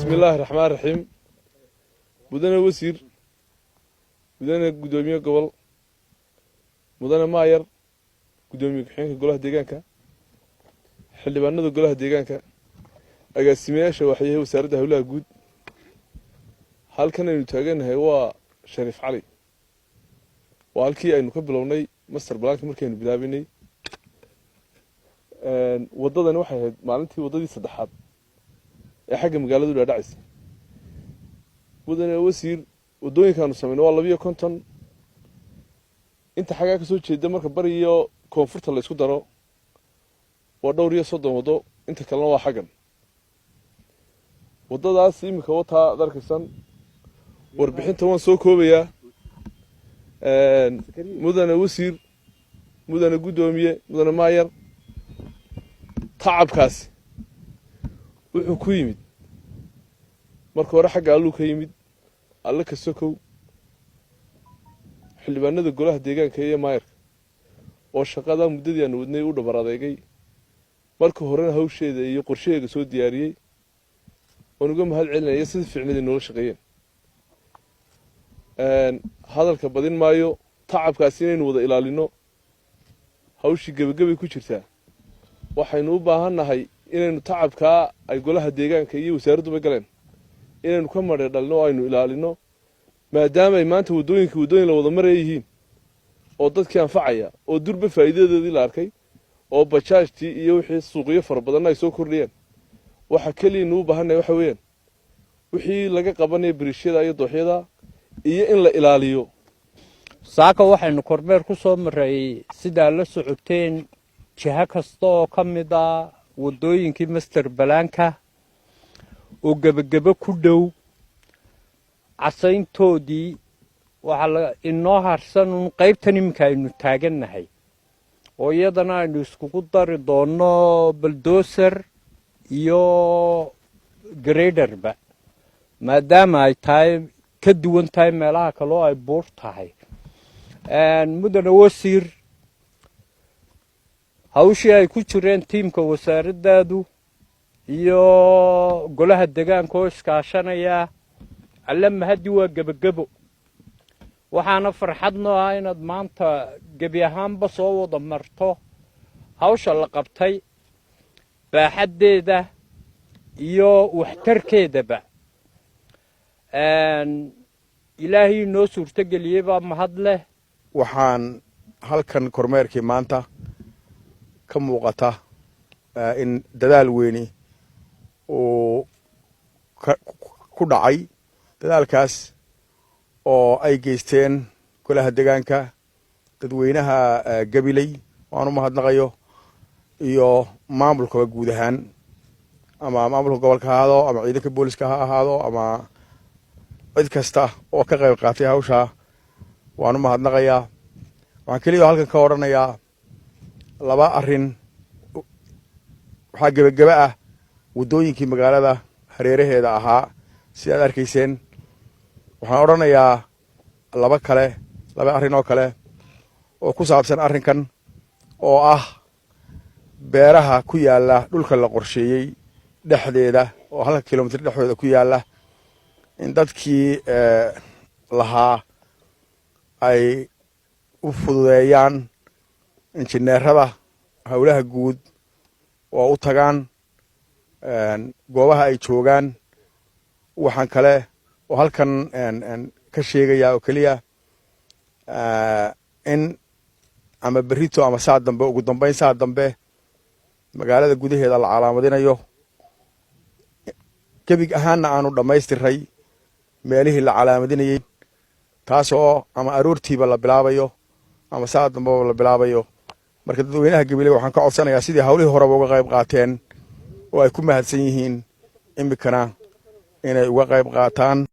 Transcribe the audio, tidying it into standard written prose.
بسم الله الرحمن الرحيم مدن وزير مدن قدومية قبل مدن ماير قدومية حين قولها ديجانك حلي بانده قولها ديجانك أقسمياش وحيه وسارده ولا جود هل كان يتواجد هو شريف علي وهالكي أي نقبلوني مستر بلانك مركين بدابيني وضدنا واحد معناتي وضدي صدحات حاجة مقالة ولا دعس ودنا وسير ودوني كانوا سمين والله بيا كنتن انت حاجة كسوتش دمرك بريو كونفورت الله يسكت درو ودوري صدق وضو انت كلامه حاجة وضد عاصي مكوتها ذلك السن وربحين توان سوكو بيا مدن وسير مدن قدومية مدن ماير تعب كاس wuxuu ku yimid marka hore xagga alluu ka yimid alla ka sokow xildhibaanada golaha deegaanka iyo maayarka oo shaqada muddadii aan wadnay u dhabar adeegay marka horena hawsheeda iyo qorsheega soo diyaariyay oo uga mahad celinaya sida fiicnadii noola shaqeeyeen hadalka badin maayo tacabkaasi inaynu wada ilaalino hawshii gabagabay ku jirtaa waxaynu u baahannahay inaynu tacabkaa ay golaha deegaanka iyo wasaaradduba galeen inaynu ka madhe dhalno oo aynu ilaalino maadaama ay maanta waddooyin la wada maraya yihiin oo dadkii anfacaya oo durba faa'iidadeedii la arkay oo bajaajtii iyo wixii suuqyo fara badanna ay soo kordhiyeen waxa keliya inuu u baahannahay waxa weeyaan wixii laga qabanaya biriishyada iyo dooxyada iyo in la ilaaliyo saaka waxaynu kormeer ku soo maray sidaa la socoteen jiha kasta oo ka mid ah waddooyinkii master balaanka oo gebageba ku dhow casayntoodii waxaa inoo harsan un qaybtan iminka aynu taagannahay oo iyadana aynu iskugu dari doonno baldoser iyo graderba maadaama ay tahay ka duwan tahay meelaha kaloo ay buur tahay mudane wasiir hawshii ay ku jireen tiimka wasaaraddaadu iyo golaha deegaanka oo iskaashanaya alla mahadi waa gebagebo waxaana farxad noo ah inaad maanta gebi ahaanba soo wada marto hawsha la qabtay baaxaddeeda iyo waxtarkeedaba ilaahay noo suurtogeliyey baa mahad leh waxaan halkan kormeerkii maanta ka muuqata in dadaal weyni uu ku dhacay dadaalkaas oo ay geysteen golaha deegaanka dadweynaha gabiley waan u mahadnaqayo iyo maamulkaba guud ahaan ama maamulka gobolka ha ahaado ama ciidanka booliska ha ahaado ama cid kasta oo ka qayb qaatay hawshaa waan u mahadnaqayaa waxaan keliya halkan ka odhanayaa laba arrin waxaa gebageba ah waddooyinkii magaalada hareeraheeda ahaa si aad arkayseen waxaan odhanayaa laba arrin oo kale oo ku saabsan arrinkan oo ah beeraha ku yaalla dhulka la qorsheeyey dhexdeeda oo 1 kilomitir dhexdooda ku yaalla in dadkii lahaa ay u fududeeyaan injineerada howlaha guud oo u tagaan goobaha ay joogaan waxaan kale oo halkan ka sheegayaa oo keliya in ama berrito ama saa dambe ugu dambayn saa dambe magaalada gudaheeda la calaamadinayo gebig ahaanna aanu dhammaystiray meelihii la calaamadinayey taas oo ama aroortiiba la bilaabayo ama saa dambeba la bilaabayo marka dadweynaha gabiley waxaan ka codsanayaa sidii hawlihii horeba uga qayb qaateen oo ay ku mahadsan yihiin imikana inay uga qayb qaataan